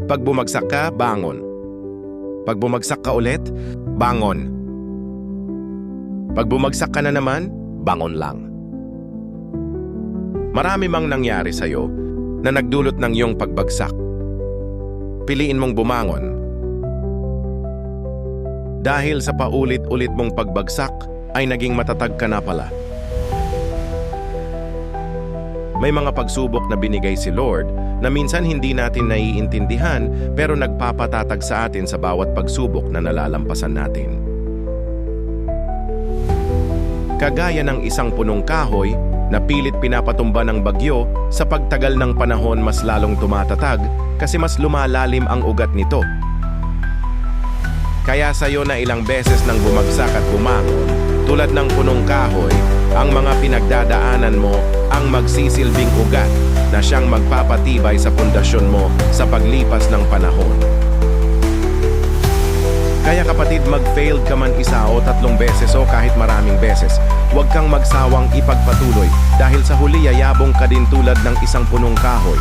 Pag bumagsak ka, bangon. Pag bumagsak ka ulit, bangon. Pag bumagsak ka na naman, bangon lang. Marami mang nangyari sa'yo na nagdulot ng iyong pagbagsak. Piliin mong bumangon. Dahil sa paulit-ulit mong pagbagsak, ay naging matatag ka na pala. May mga pagsubok na binigay si Lord na minsan hindi natin naiintindihan pero nagpapatatag sa atin sa bawat pagsubok na nalalampasan natin. Kagaya ng isang punong kahoy na pilit pinapatumba ng bagyo, sa pagtagal ng panahon mas lalong tumatatag kasi mas lumalalim ang ugat nito. Kaya sa'yo na ilang beses nang bumagsak at bumangon, tulad ng punong kahoy, ang mga pinagdadaanan mo ang magsisilbing ugat na siyang magpapatibay sa pundasyon mo sa paglipas ng panahon. Kaya kapatid, mag-failed ka man isa o 3 beses o kahit maraming beses, huwag kang magsawang ipagpatuloy dahil sa huli yayabong ka din tulad ng isang punong kahoy.